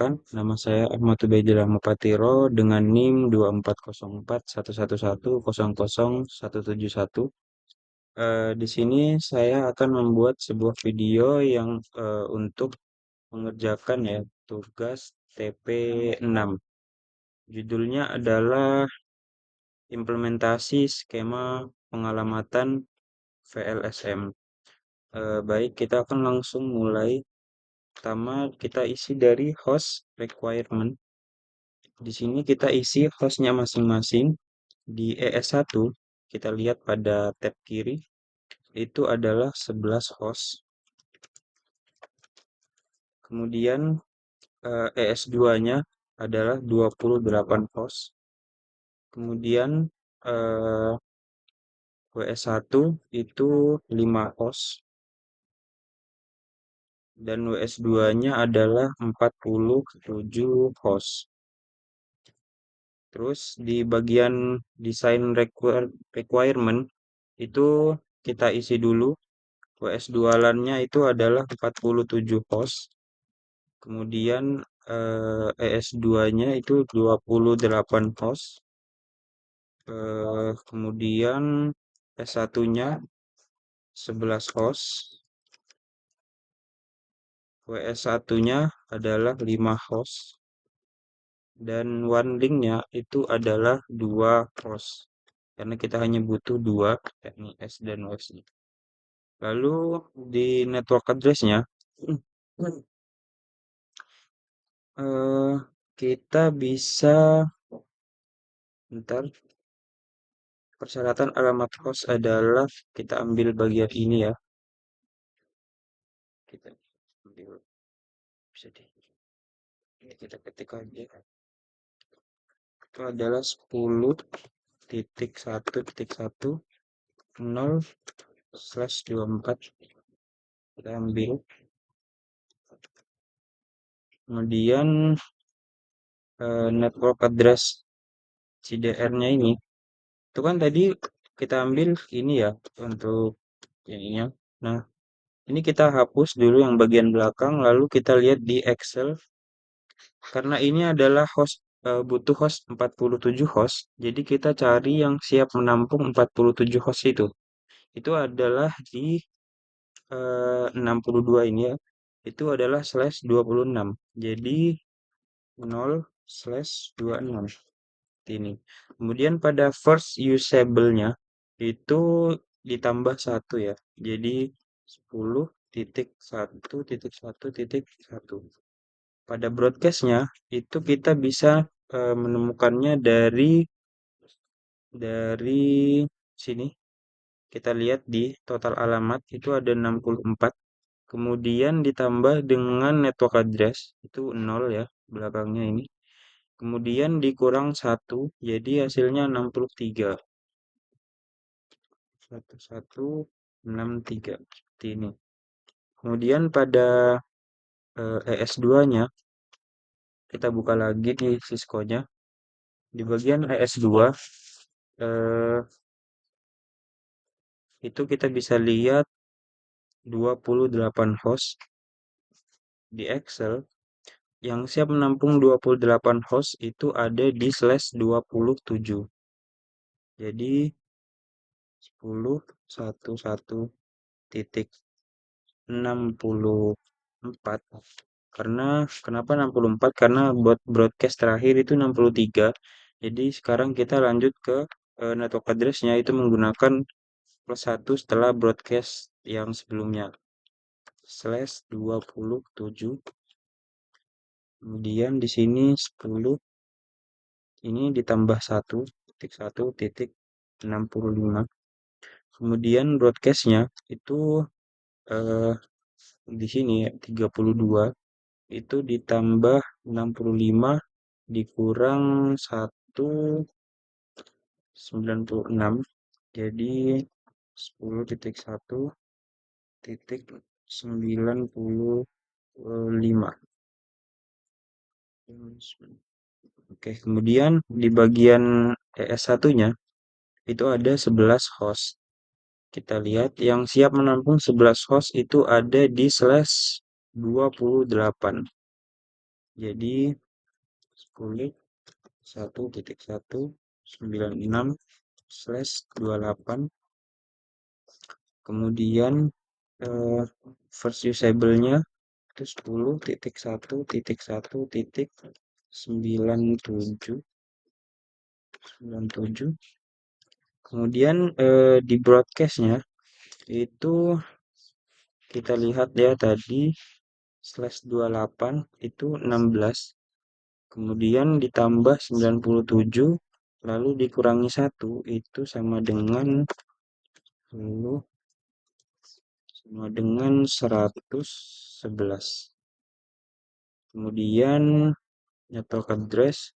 perkenalkan, nama saya Ahmad Ubaidillah Mupatiro dengan NIM 240411100171. Di sini saya akan membuat sebuah video yang untuk mengerjakan ya tugas TP6. Judulnya adalah implementasi skema pengalamatan VLSM. Baik, kita akan langsung mulai. Pertama, kita isi dari host requirement. Di sini kita isi hostnya masing-masing. Di ES1, kita lihat pada tab kiri, itu adalah 11 host. Kemudian ES2-nya adalah 28 host. Kemudian WS1 itu 5 host. Dan WS2-nya adalah 47 host. Terus di bagian design requirement itu kita isi dulu. WS2 LAN-nya itu adalah 47 host. Kemudian ES2-nya itu 28 host. Kemudian S1-nya 11 host. WS1-nya adalah 5 host. Dan one link-nya itu adalah 2 host. Karena kita hanya butuh 2, yakni S dan WS. Lalu di network address-nya kita bisa persyaratan alamat host adalah kita ambil bagian ini ya. Kita ambil bisa ini kita ketik aja. Itu adalah 10.1.1.0/24. Kita ambil. Kemudian network address CDR-nya ini. Itu kan tadi kita ambil ini ya untuk ininya. Nah, ini kita hapus dulu yang bagian belakang, lalu kita lihat di Excel. Karena ini adalah butuh host 47 host, jadi kita cari yang siap menampung 47 host itu. Itu adalah di 62 ini ya. Itu adalah /26. Jadi 0/26. Ini. Kemudian pada first usable-nya itu ditambah 1 ya. Jadi 10.1.1.1. Pada broadcast-nya itu kita bisa menemukannya dari sini. Kita lihat di total alamat itu ada 64. Kemudian ditambah dengan network address itu 0 ya belakangnya ini. Kemudian dikurang 1 jadi hasilnya 63. 1163 seperti ini. Kemudian pada ES2-nya kita buka lagi di Cisco-nya. Di bagian ES2 itu kita bisa lihat 28 host di Excel. Yang siap menampung 28 host itu ada di /27. Jadi 10.1.1.64. Karena kenapa 64? Karena buat broadcast terakhir itu 63. Jadi sekarang kita lanjut ke network address-nya itu menggunakan +1 setelah broadcast yang sebelumnya. /27. Kemudian di sini 10 ini ditambah 1.1.65. Kemudian broadcast-nya itu di sini 32 itu ditambah 65 dikurang 1.96 jadi 10.1.95. Oke, kemudian di bagian ES1-nya itu ada 11 host. Kita lihat yang siap menampung 11 host itu ada di /28. Jadi 10.1.196/28, kemudian eh, first usable-nya itu 10.1.1.9797. Kemudian di broadcast-nya itu kita lihat ya tadi /28 itu 16, kemudian ditambah 97, lalu dikurangi 1 itu lalu sama dengan 111. Kemudian nyetok address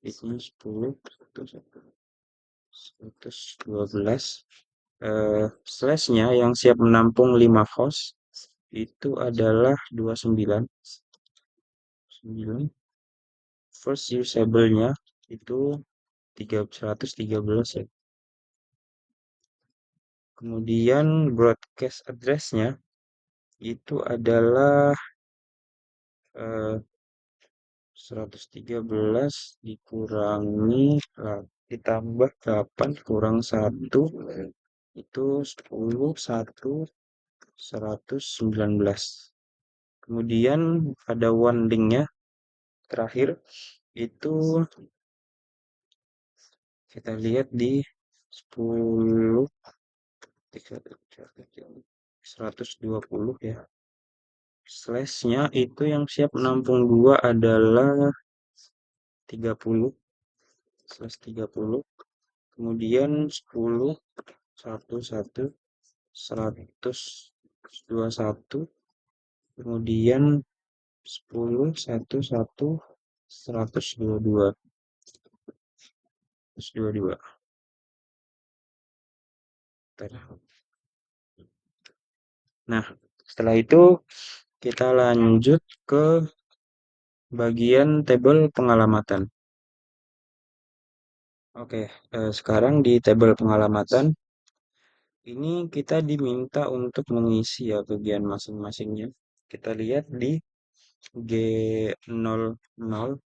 itu 112. Slashnya yang siap menampung 5 host itu adalah 29. First usable-nya itu 113 ya. Kemudian broadcast address-nya itu adalah 113 dikurangi ditambah 8 kurang 1 itu 10, 1, 119. Kemudian ada one link-nya terakhir itu kita lihat di 10 120 ya. Slash-nya itu yang siap menampung 2 adalah 30 /30. Kemudian 10, 1, 1, 121. Kemudian 10, 1, 1, 122. 122. Nah, setelah itu kita lanjut ke bagian tabel pengalamatan. Oke, sekarang di tabel pengalamatan ini kita diminta untuk mengisi ya bagian masing-masingnya. Kita lihat di G00.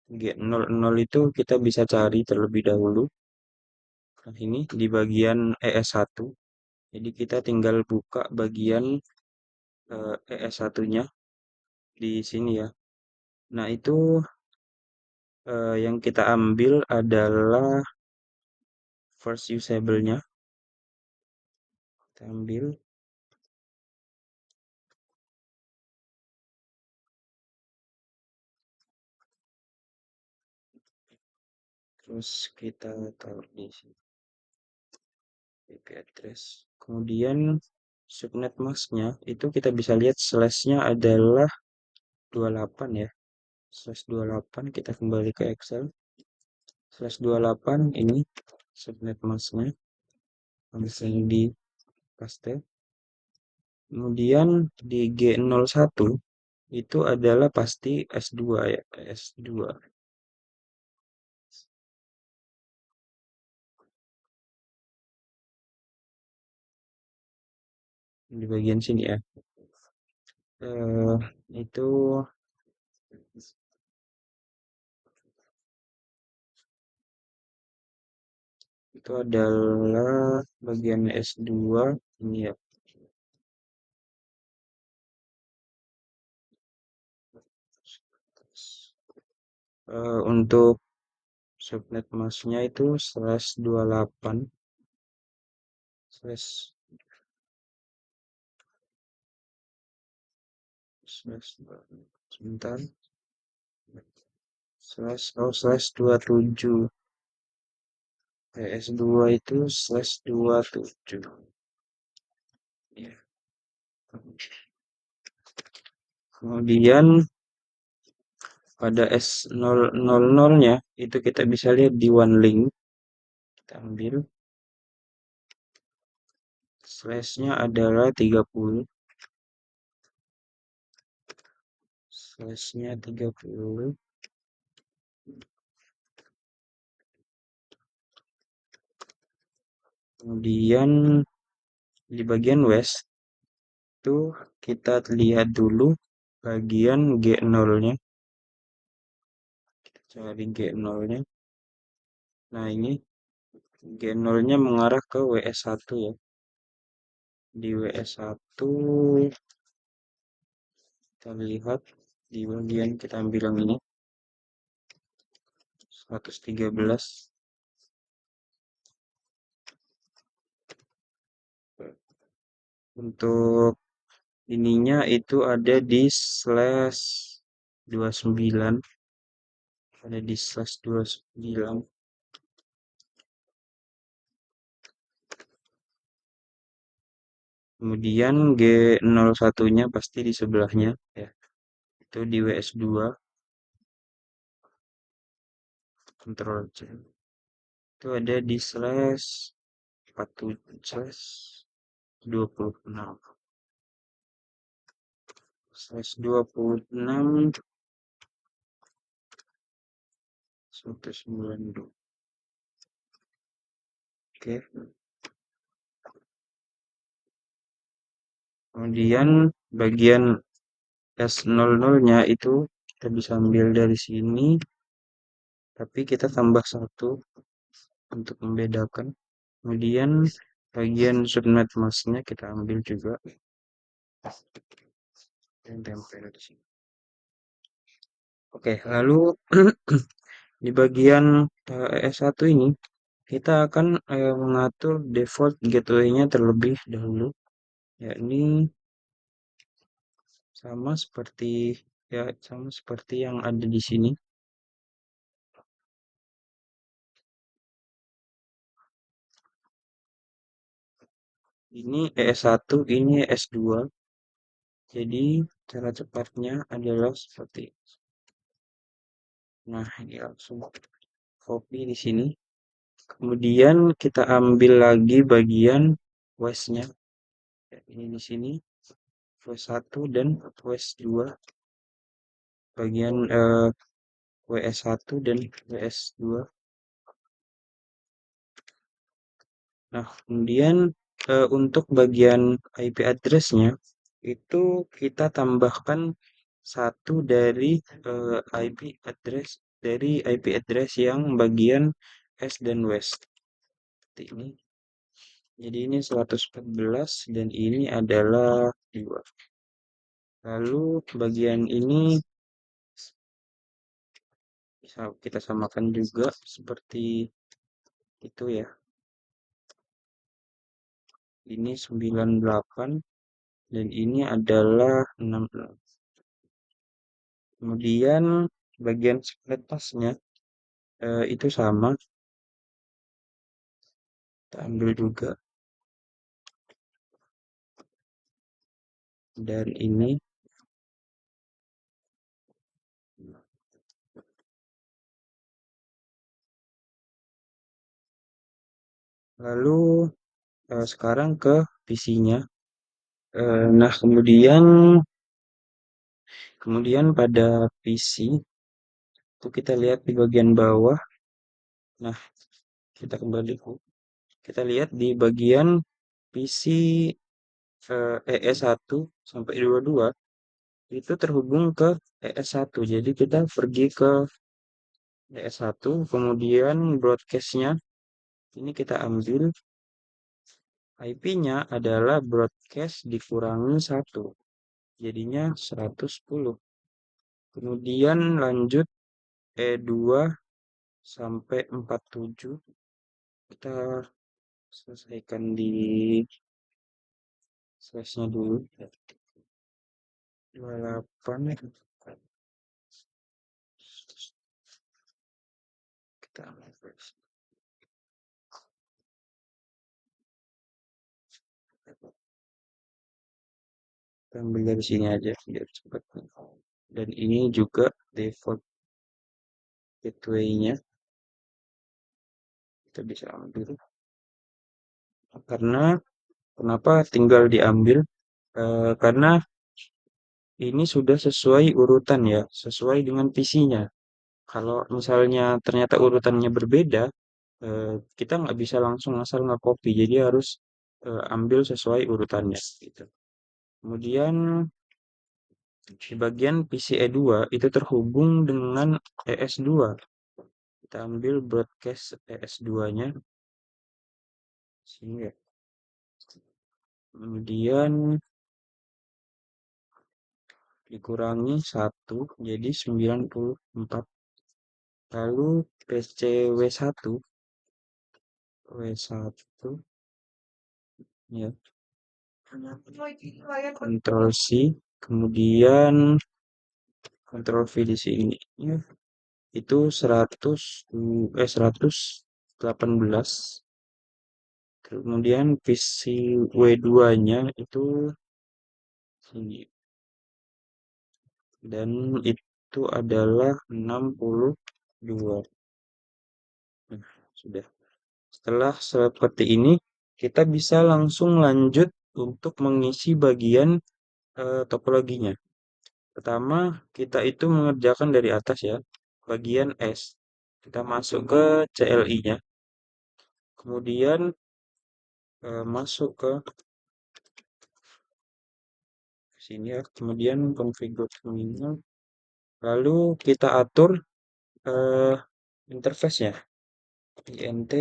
G00 itu kita bisa cari terlebih dahulu. Nah, ini di bagian ES1. Jadi kita tinggal buka bagian ES1-nya di sini ya. Nah, itu yang kita ambil adalah first usable-nya. Kita ambil, terus kita taruh di sini IP address. Kemudian subnet mask-nya itu kita bisa lihat slash-nya adalah 28 ya. /28 kita kembali ke Excel. /28 ini subnet mask-nya. Langsung di paste. Kemudian di G01 itu adalah pasti S2 ya, S2. Di bagian sini ya. Itu adalah bagian S2 ini ya. Untuk subnet masknya itu /28 slash sebentar /27 PS2 itu /27 ya. Kemudian pada S000-nya itu kita bisa lihat di one link. Kita ambil slash-nya adalah 30. Slash-nya 30. Kemudian di bagian west itu kita lihat dulu bagian G0-nya. cari G0-nya. Nah, ini G0-nya mengarah ke WS1 ya. Di WS1 kita lihat di bagian kita ambil yang ini 113. Untuk ininya itu ada di slash 29, ada di slash 29. Kemudian G01-nya pasti di sebelahnya ya. Itu di WS2, Ctrl C. Itu ada di slash 47 slash 26. Slash 26 192. Oke. Kemudian bagian S00-nya itu kita bisa ambil dari sini, tapi kita tambah satu untuk membedakan. Kemudian bagian subnet masknya kita ambil juga dan tempel di sini. Oke, lalu di bagian S1 ini kita akan mengatur default gateway-nya terlebih dahulu, yakni sama seperti sama seperti yang ada di sini. Ini ES1, ini ES2. Jadi cara cepatnya adalah seperti ini. Nah, ini langsung copy di sini. Kemudian kita ambil lagi bagian WES-nya. Ini di sini WES1 dan WES2. Bagian WS1 dan WS2. Nah, kemudian untuk bagian IP address-nya itu kita tambahkan satu dari IP address yang bagian S dan West. Seperti ini. Jadi ini 114 dan ini adalah 2. Lalu bagian ini bisa kita samakan juga seperti itu ya. Ini 98 dan ini adalah 16. Kemudian bagian split tasnya itu sama, kita ambil juga. Dan ini lalu sekarang ke PC-nya. Nah, kemudian pada PC itu kita lihat di bagian bawah. Nah, kita kembali. Kita lihat di bagian PC ES1 sampai 22 itu terhubung ke ES1. Jadi kita pergi ke ES1, kemudian broadcast-nya ini kita ambil IP-nya adalah broadcast dikurangi 1. Jadinya 110. Kemudian lanjut E2 sampai 47. Kita selesaikan di slash-nya dulu. 28. Kita ambil slash. Kita ambil dari sini aja biar cepat. Dan ini juga default gateway-nya. Kita bisa ambil. Karena kenapa tinggal diambil? Karena ini sudah sesuai urutan ya, sesuai dengan PC-nya. Kalau misalnya ternyata urutannya berbeda, kita nggak bisa langsung asal nge-copy, jadi harus ambil sesuai urutannya gitu. Kemudian Di bagian PCE2 itu terhubung dengan ES2. Kita ambil broadcast ES2-nya sini ya. Kemudian dikurangi 1 jadi 94. Lalu PCW1 W1 ya, Ctrl C, kemudian Ctrl V di sini ya. Itu 118. Kemudian visi W2-nya itu sini dan itu adalah 62. Nah, sudah. Setelah seperti ini, kita bisa langsung lanjut untuk mengisi bagian topologinya. Pertama, kita itu mengerjakan dari atas ya, bagian S. Kita masuk ke CLI-nya, kemudian masuk ke sini ya, kemudian configure terminal, lalu kita atur eh, interface-nya, int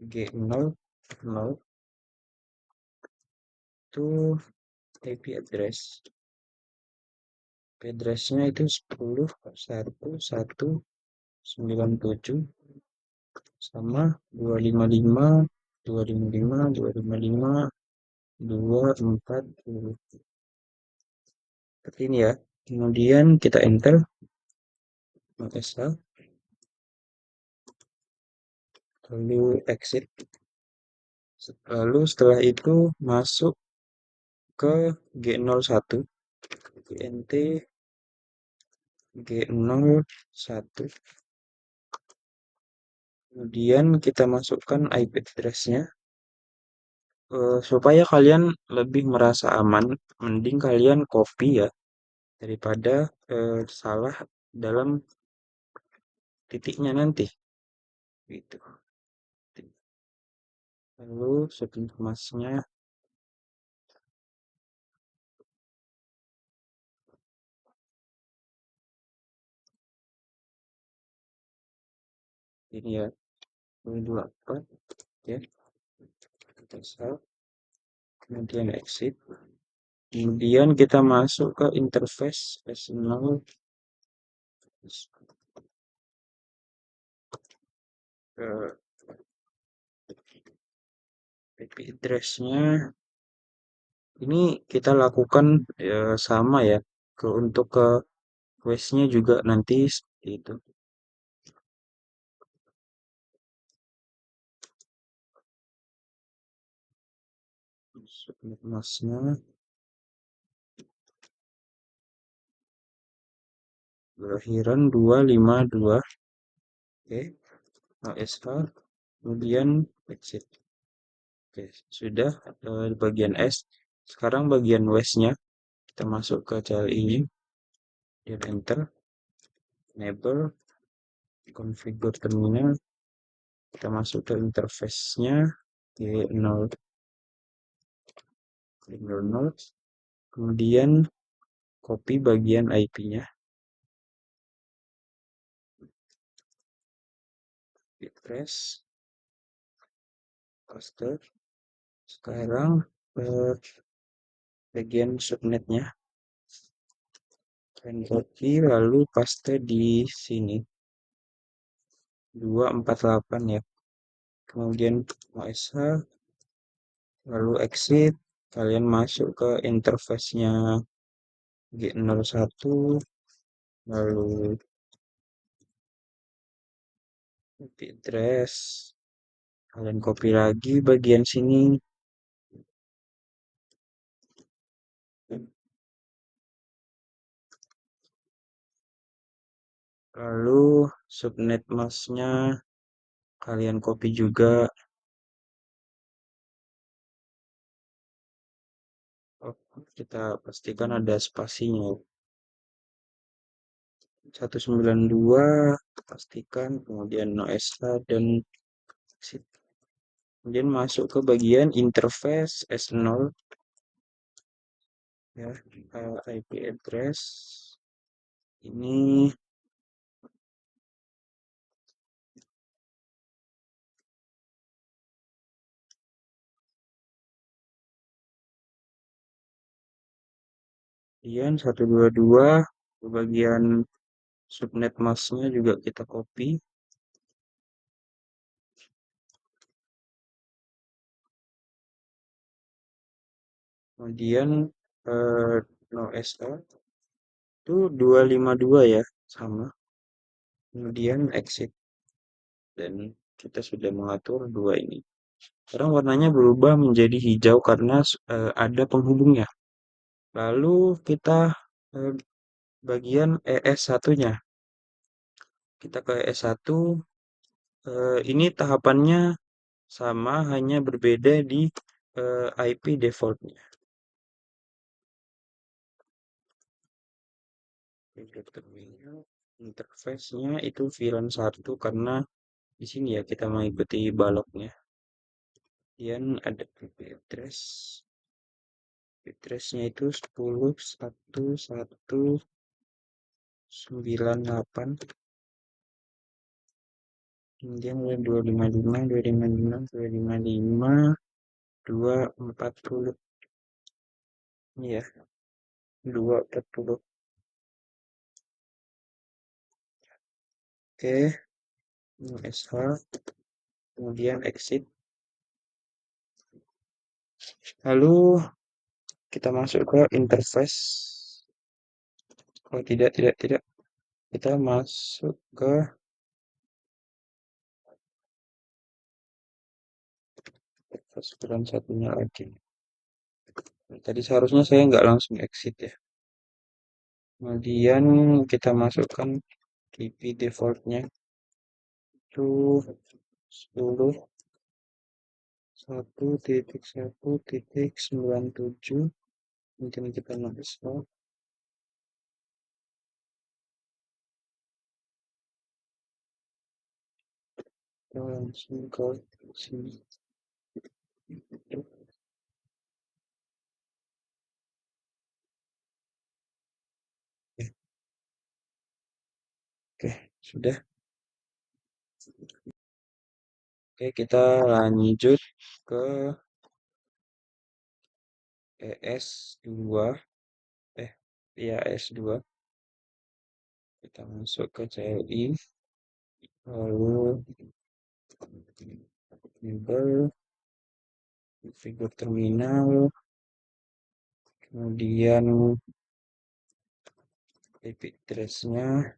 g0 0 itu IP address. IP address-nya itu 10.1.1.97 sama 255 255 255 240 seperti ini ya. Kemudian kita enter SH, lalu exit. Lalu setelah itu masuk ke G01, int G01. Kemudian kita masukkan IP address-nya. Supaya kalian lebih merasa aman, mending kalian copy ya daripada salah dalam titiknya nanti. Gitu. Lalu subnet masknya ini ya, 24 ya. Kita save, kemudian exit. Kemudian kita masuk ke interface S0 ke IP address-nya. Ini kita lakukan sama ya untuk ke quest-nya juga nanti seperti itu. Subnet masknya kelahiran 252. Oke, ASH, kemudian exit. Oke, sudah di bagian S. Sekarang bagian west-nya kita masuk ke CLI ini, dan enter, enable, configure terminal, kita masuk ke interface-nya G0, kemudian copy bagian IP-nya, press, paste. Sekarang bagian subnetnya, dan copy lalu paste di sini 248 ya. Kemudian ASH, lalu exit, kalian masuk ke interface-nya G01, lalu IP address, kalian copy lagi bagian sini, lalu subnet masknya kalian copy juga. Oh, kita pastikan ada spasinya. 192 pastikan, kemudian no SH dan exit. Kemudian masuk ke bagian interface S0, ya, IP address ini. Kemudian 122 bagian subnet masknya juga kita copy. Kemudian no SL itu 252 ya, sama. Kemudian exit, dan kita sudah mengatur dua ini. Sekarang warnanya berubah menjadi hijau karena ada penghubungnya. Lalu kita eh, bagian ES1-nya. Kita ke ES1, ini tahapannya sama, hanya berbeda di IP defaultnya. Terminal interface-nya itu VLAN 1 karena di sini ya kita mengikuti baloknya. Kemudian ada IP address. Address-nya itu 10.1.1.98. Kemudian ada 255, 255, 255, 240. Ini ya, 240. Oke, SH, kemudian exit. Lalu kita masuk ke interface. Oh, tidak, tidak, tidak. Kita masuk ke interface satunya lagi. Tadi seharusnya saya nggak langsung exit ya. Kemudian kita masukkan IP defaultnya itu 10.1.1.97. Mungkin kita install. Kita langsung ke sini. Oke, sudah. Oke, kita lanjut ke ES2. Ya, ES2. Kita masuk ke CLI, lalu enable, configure terminal, kemudian IP address-nya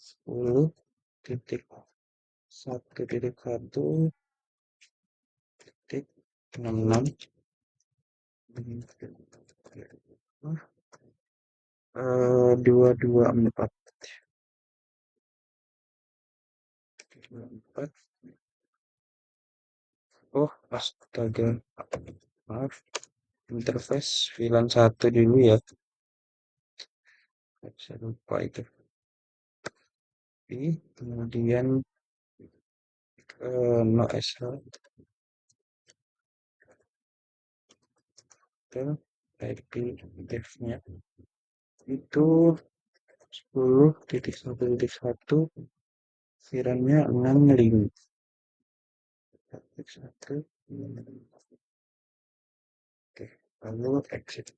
10.1.1.66, 224. Oh, astaga. Maaf, interface VLAN 1 dulu ya. Saya lupa itu. Kemudian no SL, ke IP dev-nya itu 10.1.1, VRAM-nya 65. 1. Oke, lalu exit.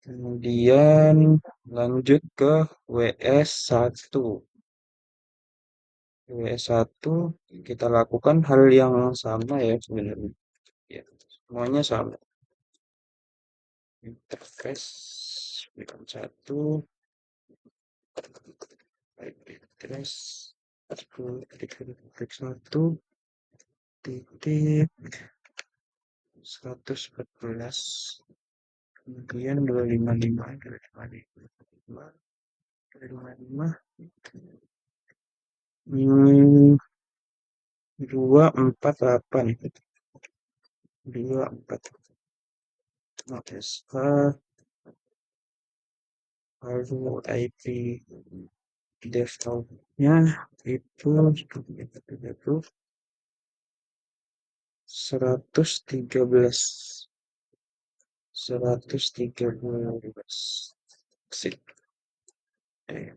Kemudian lanjut ke WS1. WS1 kita lakukan hal yang sama ya sebenarnya. Ya, semuanya sama. Interface berikan 1, IP address 10.1 titik 114, kemudian 255, 255, 255, 248, 24. Oke, lalu IP desktopnya itu 113. 113. Sip. Eh,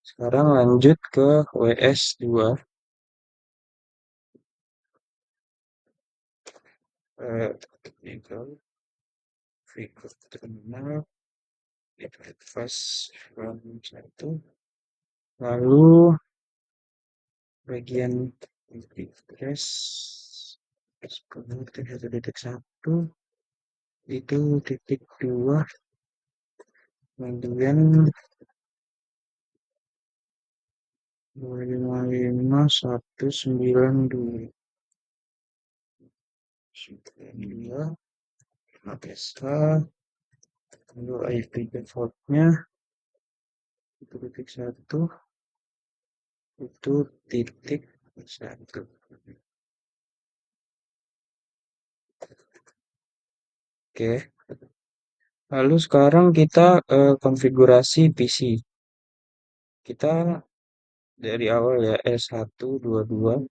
Sekarang lanjut ke WS2. Technical figure terminal advance from 1. Lalu bagian press 10.1 itu -2, kemudian 255.192 PSH, lalu IP defaultnya itu -1, itu -1. Oke, lalu sekarang kita konfigurasi PC. Kita dari awal ya S122.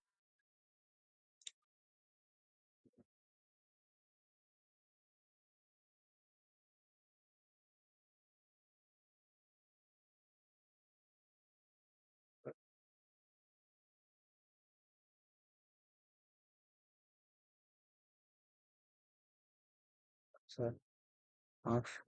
Maaf,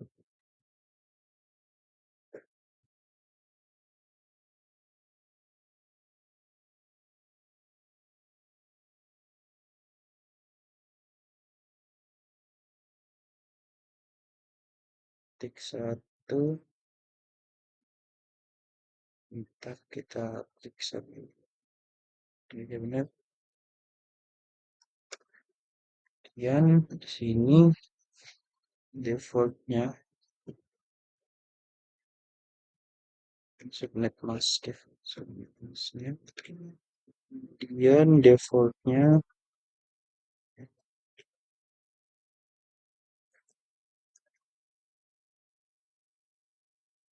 -1, ntar kita periksa dulu. Ini benar. Kemudian di sini defaultnya subnet mask ya. Subnet masknya. Kemudian defaultnya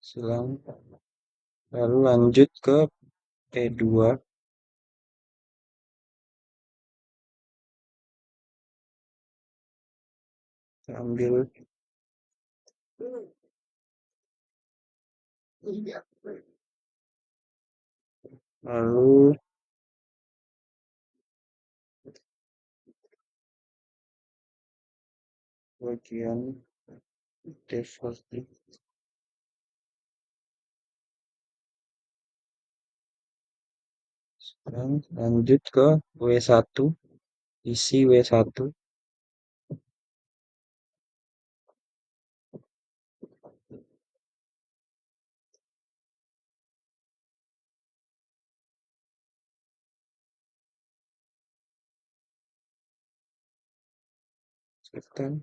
silang. Lalu lanjut ke E2. Kita ambil lalu bagian default. Sekarang lanjut ke W1, isi W1. Sekarang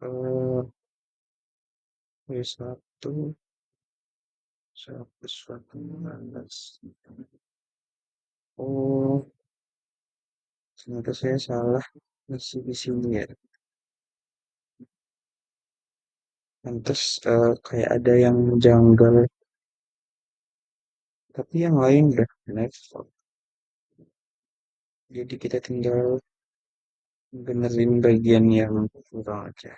W1 119. Oh, ternyata saya salah isi di sini ya. Pantes kayak ada yang janggal. Tapi yang lain udah next. Jadi kita tinggal benerin bagian yang kurang aja.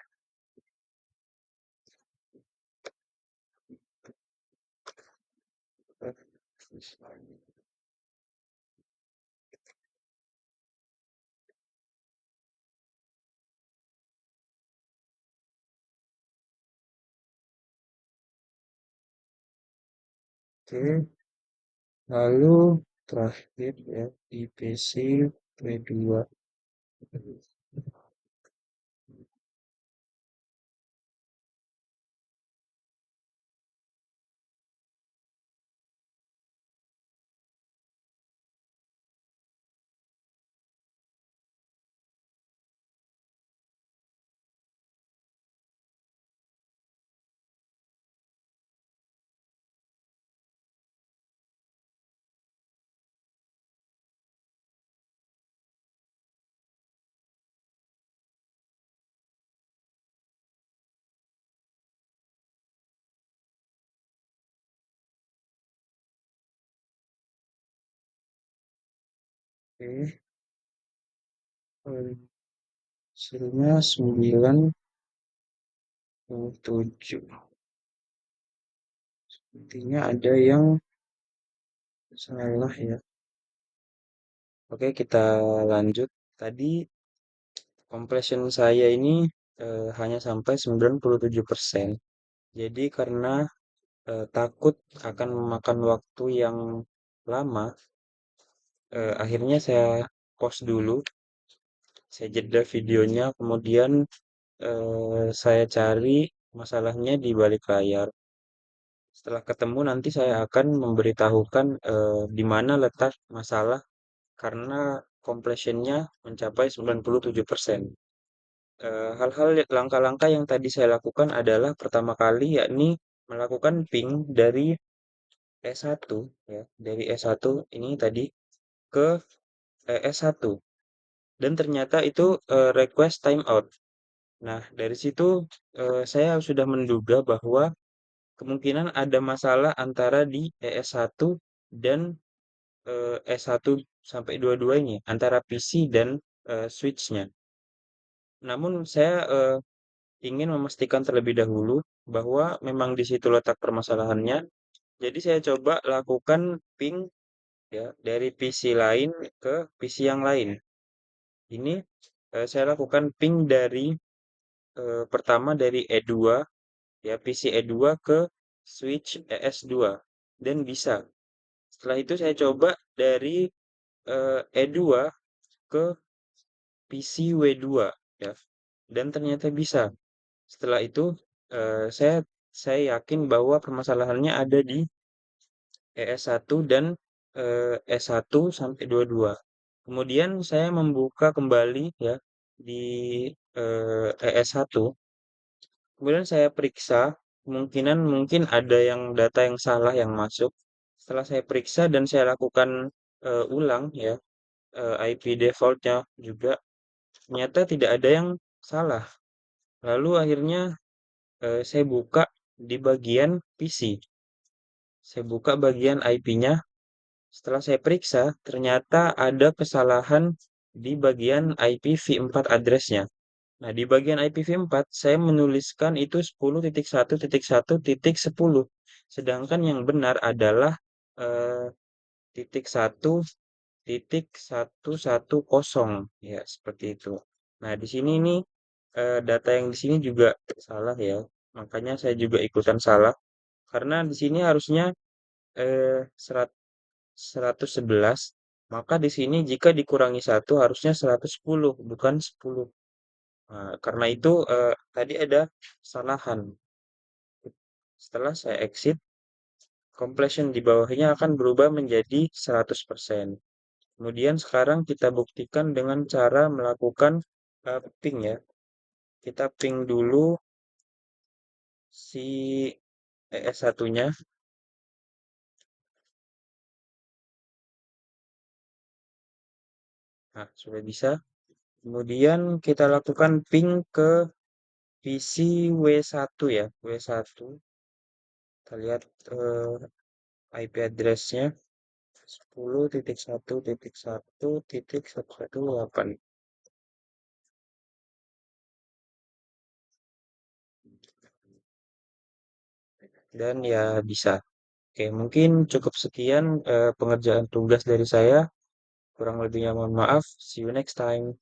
Oke, lalu terakhir ya di PC V2. Oke, Hasilnya 9,7. Intinya ada yang salah ya. Oke, kita lanjut. Tadi completion saya ini hanya sampai 97%. Jadi karena takut akan memakan waktu yang lama, akhirnya saya pause dulu, saya jeda videonya, kemudian saya cari masalahnya di balik layar. Setelah ketemu nanti saya akan memberitahukan di mana letak masalah karena completionnya mencapai 97%. Hal-hal langkah-langkah yang tadi saya lakukan adalah pertama kali yakni melakukan ping dari S1 ya, dari S1 ini tadi ke S1 dan ternyata itu request timeout. Nah, dari situ saya sudah menduga bahwa kemungkinan ada masalah antara di ES1 dan S1 sampai 22 ini, antara PC dan switch-nya. Namun saya ingin memastikan terlebih dahulu bahwa memang di situ letak permasalahannya. Jadi saya coba lakukan ping ya dari PC lain ke PC yang lain. Ini saya lakukan ping dari pertama dari E2 ya PC E2 ke switch ES2 dan bisa. Setelah itu saya coba dari E2 ke PC W2 ya dan ternyata bisa. Setelah itu saya yakin bahwa permasalahannya ada di ES1 dan S1 sampai 22. Kemudian saya membuka kembali ya di ES1. Kemudian saya periksa kemungkinan mungkin ada yang data yang salah yang masuk. Setelah saya periksa dan saya lakukan ulang ya IP defaultnya juga ternyata tidak ada yang salah. Lalu akhirnya saya buka di bagian PC. Saya buka bagian IP-nya. Setelah saya periksa, ternyata ada kesalahan di bagian IPv4 address-nya. Nah, di bagian IPv4, saya menuliskan itu 10.1.1.10. Sedangkan yang benar adalah eh, titik 1.110. Ya, seperti itu. Nah, di sini ini data yang di sini juga salah ya. Makanya saya juga ikutan salah. Karena di sini harusnya 111, maka di sini jika dikurangi satu harusnya 110, bukan 10. Nah, karena itu tadi ada kesalahan. Setelah saya exit, completion di bawahnya akan berubah menjadi 100%. Kemudian sekarang kita buktikan dengan cara melakukan ping ya. Kita ping dulu si ES1-nya. Nah, sudah bisa. Kemudian kita lakukan ping ke PC W1 ya, W1. Kita lihat IP address-nya 10.1.1.118. Dan ya bisa. Oke, mungkin cukup sekian pengerjaan tugas dari saya. Kurang lebihnya mohon maaf. See you next time.